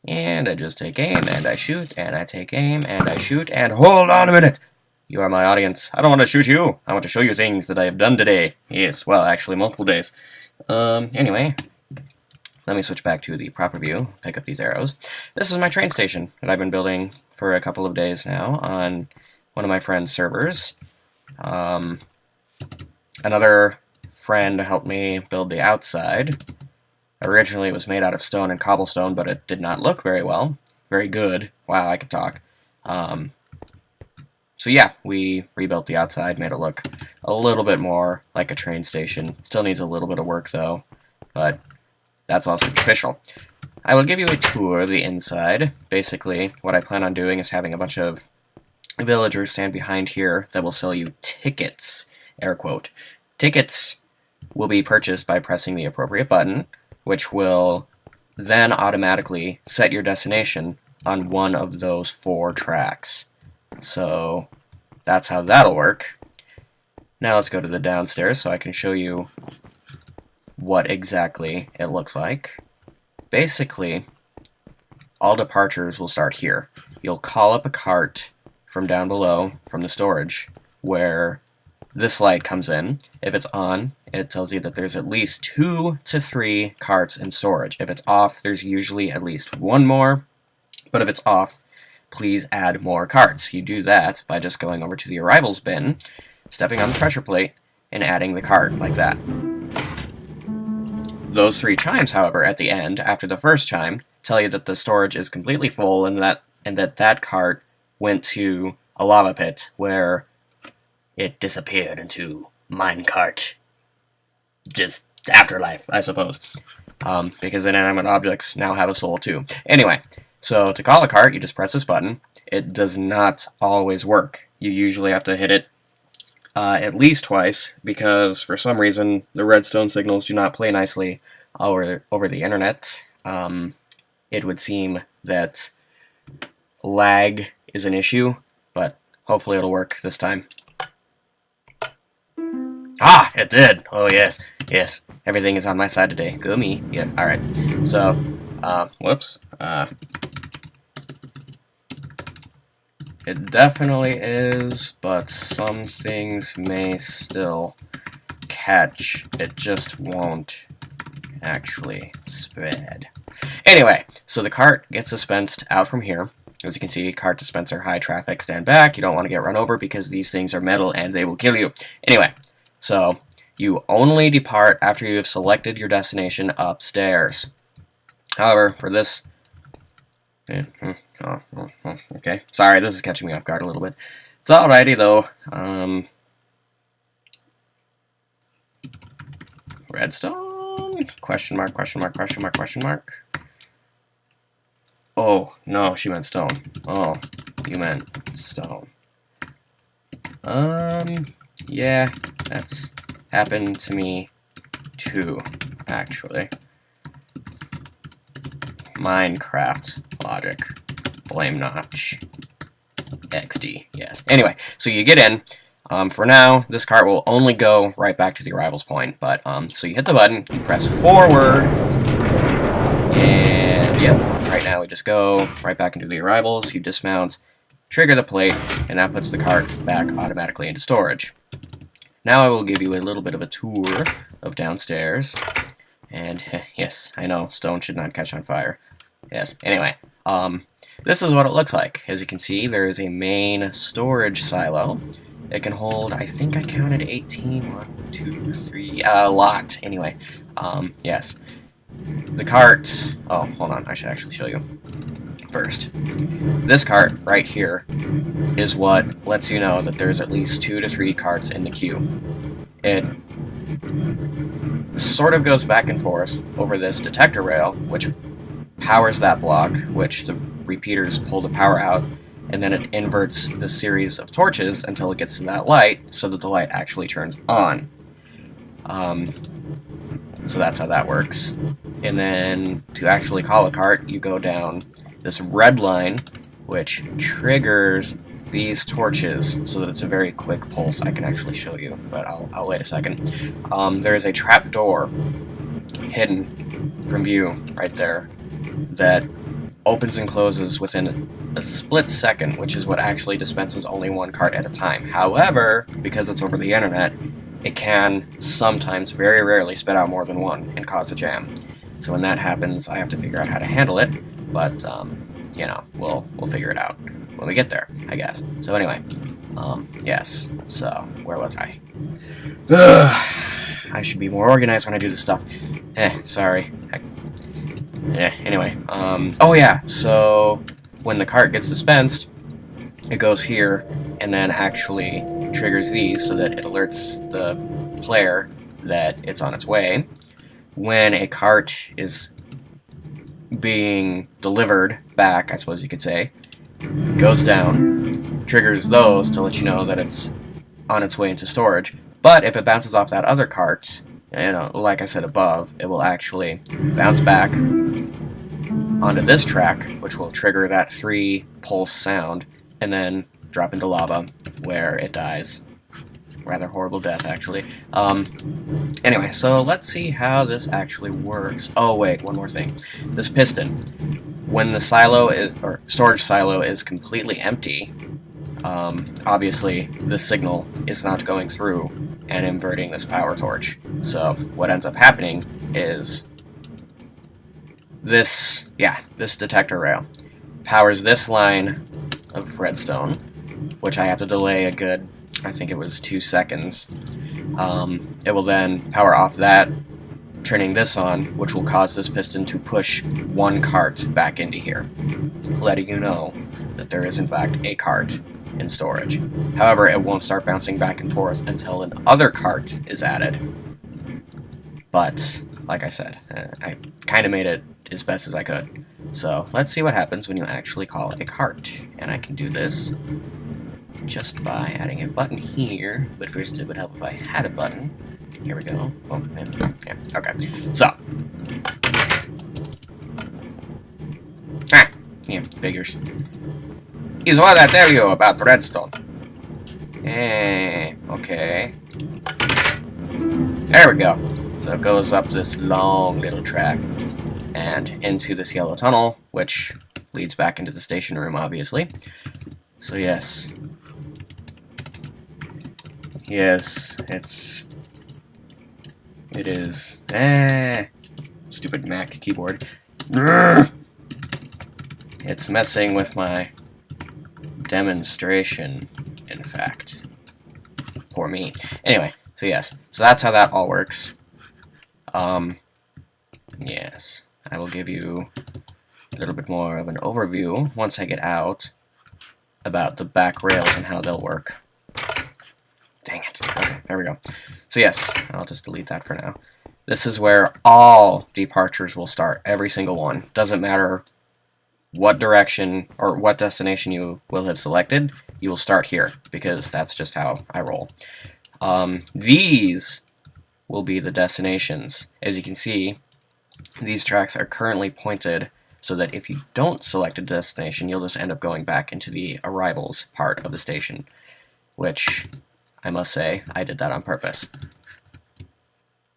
And I just take aim, and I shoot, and I take aim, and I shoot, and hold on a minute! You are my audience. I don't want to shoot you. I want to show you things that I have done today. Yes, well, actually, multiple days. Anyway, let me switch back to the proper view, pick up these arrows. This is my train station that I've been building for a couple of days now on one of my friend's servers. Another friend helped me build the outside. Originally, it was made out of stone and cobblestone, but it did not look very well. Very good. Wow, I could talk. So yeah, we rebuilt the outside, made it look a little bit more like a train station. Still needs a little bit of work, though, but that's all superficial. I will give you a tour of the inside. Basically, what I plan on doing is having a bunch of villagers stand behind here that will sell you tickets, air quote. Tickets will be purchased by pressing the appropriate button, which will then automatically set your destination on one of those 4 tracks. So that's how that'll work. Now let's go to the downstairs so I can show you what exactly it looks like. Basically, all departures will start here. You'll call up a cart from down below, from the storage, where this light comes in. If it's on, it tells you that there's at least 2 to 3 carts in storage. If it's off, there's usually at least 1 more, but if it's off, please add more carts. You do that by just going over to the arrivals bin, stepping on the pressure plate, and adding the cart, like that. Those 3 chimes, however, at the end, after the first chime, tell you that the storage is completely full and that cart went to a lava pit where it disappeared into MineCraft. Just afterlife, I suppose. Because inanimate objects now have a soul too. Anyway, so to call a cart, you just press this button. It does not always work. You usually have to hit it at least twice, because for some reason the redstone signals do not play nicely over the internet. It would seem that lag is an issue, but hopefully it'll work this time. Ah, it did! Oh yes, yes. Everything is on my side today. Go me. Yeah, alright. So, whoops. It definitely is, but some things may still catch. It just won't actually spread. Anyway, so the cart gets dispensed out from here. As you can see, cart dispenser, high traffic, stand back. You don't want to get run over because these things are metal and they will kill you. Anyway, so you only depart after you have selected your destination upstairs. However, for this... okay, sorry, this is catching me off guard a little bit. It's alrighty, though. Redstone? Question mark, question mark, question mark, question mark. Oh, no, she meant stone. Oh, you meant stone. Yeah, that's happened to me too, actually. MineCraft logic. Blame notch. XD, yes. Anyway, so you get in. For now, this cart will only go right back to the arrivals point, but, so you hit the button, you press forward, and, yep, right now we just go right back into the arrivals, you dismount, trigger the plate, and that puts the cart back automatically into storage. Now I will give you a little bit of a tour of downstairs, and, yes, I know, stone should not catch on fire. Yes, anyway, this is what it looks like. As you can see, there is a main storage silo. It can hold, I think I counted 18, 1, 2, 3, a lot. Anyway, yes. The cart, oh, hold on, I should actually show you first. This cart right here is what lets you know that there's at least 2 to 3 carts in the queue. It sort of goes back and forth over this detector rail, which powers that block, which the repeaters pull the power out, and then it inverts the series of torches until it gets to that light, so that the light actually turns on. So that's how that works. And then, to actually call a cart, you go down this red line, which triggers these torches, so that it's a very quick pulse. I can actually show you, but I'll wait a second. There is a trap door hidden from view right there that opens and closes within a split second, which is what actually dispenses only one cart at a time. However, because it's over the internet, it can sometimes, very rarely, spit out more than one and cause a jam. So when that happens, I have to figure out how to handle it, but, you know, we'll figure it out when we get there, I guess. So anyway, yes, so, where was I? Ugh, I should be more organized when I do this stuff. Sorry. Anyway, oh yeah, so when the cart gets dispensed, it goes here, and then actually triggers these so that it alerts the player that it's on its way. When a cart is being delivered back, I suppose you could say, it goes down, triggers those to let you know that it's on its way into storage. But if it bounces off that other cart, you know, like I said above, it will actually bounce back onto this track, which will trigger that 3-pulse sound, and then drop into lava, where it dies. Rather horrible death, actually. Anyway, so let's see how this actually works. Oh, wait, one more thing. This piston. When the silo is, or storage silo is completely empty, obviously the signal is not going through and inverting this power torch. So what ends up happening is this detector rail powers this line of redstone, which I have to delay a good, I think it was 2 seconds. It will then power off that, turning this on, which will cause this piston to push one cart back into here, letting you know that there is in fact a cart in storage. However, it won't start bouncing back and forth until another cart is added. But, like I said, I kind of made it as best as I could. So, let's see what happens when you actually call it a cart. And I can do this just by adding a button here, but first it would help if I had a button. Here we go. Oh, and, yeah, okay. So. Yeah, figures. Is what I tell you about redstone. Okay. There we go. So it goes up this long little track and into this yellow tunnel, which leads back into the station room, obviously. So yes. Yes, it is. Stupid Mac keyboard. It's messing with my demonstration, in fact. Poor me. Anyway, so yes. So that's how that all works. Yes. I will give you a little bit more of an overview once I get out about the back rails and how they'll work. Dang it. Okay, there we go. So yes, I'll just delete that for now. This is where all departures will start, every single one. Doesn't matter what direction or what destination you will have selected, you will start here, because that's just how I roll. These will be the destinations. As you can see, these tracks are currently pointed so that if you don't select a destination, you'll just end up going back into the arrivals part of the station, which, I must say, I did that on purpose.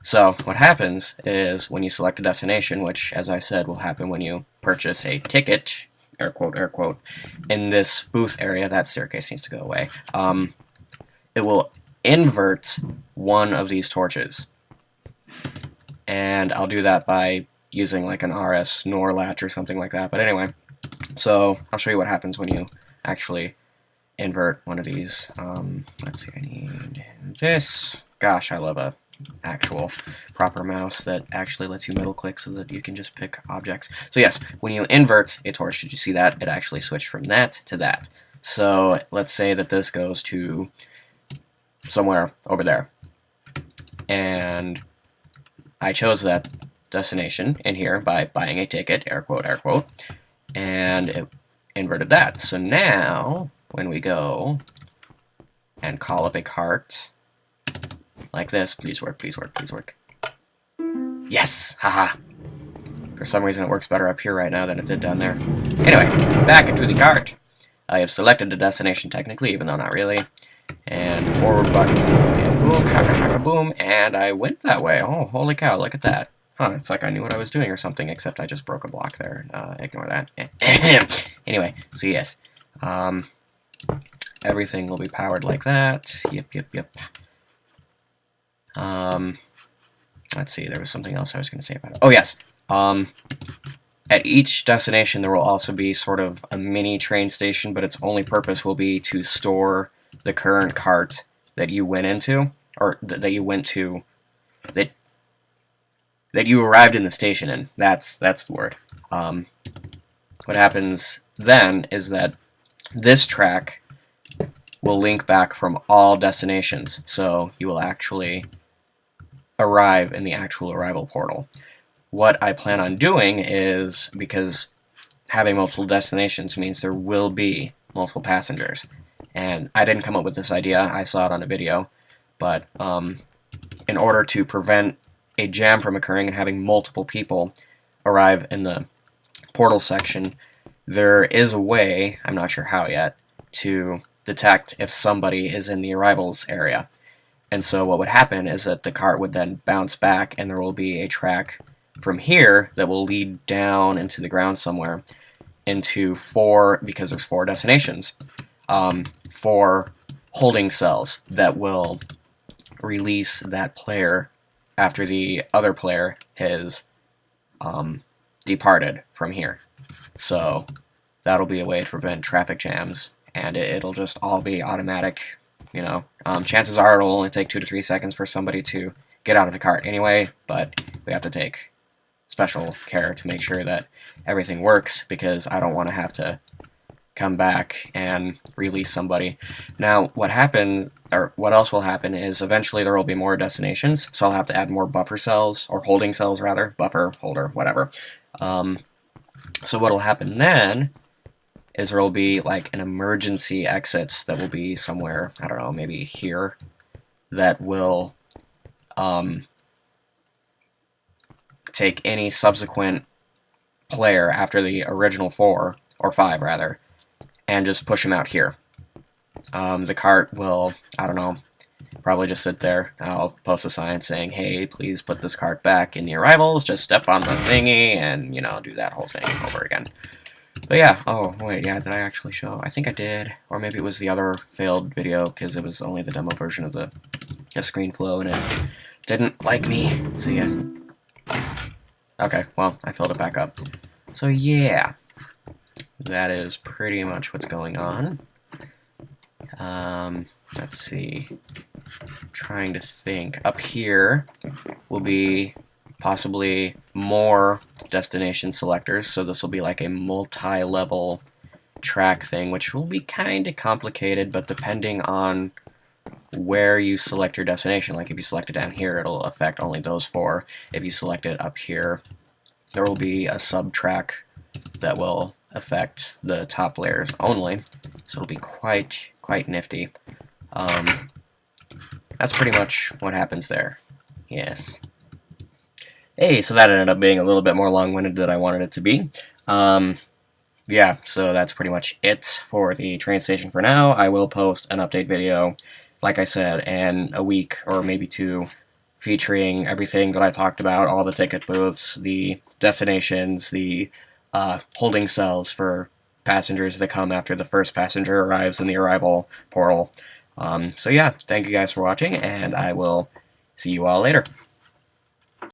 So, what happens is, when you select a destination, which, as I said, will happen when you purchase a ticket, air quote, in this booth area, that staircase needs to go away, it will invert one of these torches. And I'll do that by using like an RS NOR latch or something like that. But anyway, so I'll show you what happens when you actually invert one of these. Let's see, I need this. Gosh, I love a actual proper mouse that actually lets you middle click so that you can just pick objects. So yes, when you invert a torch, did you see that? It actually switched from that to that. So let's say that this goes to somewhere over there. And I chose that destination in here by buying a ticket, air quote, and it inverted that. So now, when we go and call up a cart, like this, please work, please work, please work. Yes! Haha! For some reason it works better up here right now than it did down there. Anyway, back into the cart. I have selected the destination technically, even though not really. And forward button, and boom, boom, and I went that way. Oh, holy cow, look at that. Huh, it's like I knew what I was doing or something, except I just broke a block there. Ignore that. Anyway, so yes. Everything will be powered like that. Yep. Let's see, there was something else I was going to say about it. Oh, yes. At each destination, there will also be sort of a mini train station, but its only purpose will be to store the current cart that you went into, or that you went to, that you arrived in the station in. That's the word. What happens then is that this track will link back from all destinations, so you will actually arrive in the actual arrival portal. What I plan on doing is, because having multiple destinations means there will be multiple passengers, and I didn't come up with this idea, I saw it on a video, but in order to prevent a jam from occurring and having multiple people arrive in the portal section, there is a way, I'm not sure how yet, to detect if somebody is in the arrivals area. And so what would happen is that the cart would then bounce back, and there will be a track from here that will lead down into the ground somewhere into because there's 4 destinations, 4 holding cells that will release that player after the other player has departed from here. So that'll be a way to prevent traffic jams, and it'll just all be automatic. You know, chances are it'll only take 2 to 3 seconds for somebody to get out of the cart anyway, but we have to take special care to make sure that everything works, because I don't want to have to come back and release somebody. Now, what else will happen is eventually there will be more destinations, so I'll have to add more buffer cells, or holding cells rather, buffer, holder, whatever. So what'll happen then is there will be like an emergency exit that will be somewhere, I don't know, maybe here, that will take any subsequent player after the original 4, or 5 rather, and just push them out here. The cart will, I don't know, probably just sit there. I'll post a sign saying, hey, please put this cart back in the arrivals, just step on the thingy, and, you know, do that whole thing over again. But yeah, oh, wait, yeah, did I actually show? I think I did, or maybe it was the other failed video, because it was only the demo version of the screen flow, and it didn't like me, so yeah. Okay, well, I filled it back up. So yeah, that is pretty much what's going on. Let's see, I'm trying to think. Up here will be possibly more destination selectors, so this will be like a multi-level track thing, which will be kind of complicated, but depending on where you select your destination, like if you select it down here, it'll affect only those 4. If you select it up here, there will be a sub-track that will affect the top layers only, so it'll be quite nifty. That's pretty much what happens there. Yes. Hey, so that ended up being a little bit more long-winded than I wanted it to be. Yeah, so that's pretty much it for the train station for now. I will post an update video, like I said, in a week or maybe 2, featuring everything that I talked about, all the ticket booths, the destinations, the holding cells for passengers that come after the first passenger arrives in the arrival portal. So yeah, thank you guys for watching, and I will see you all later.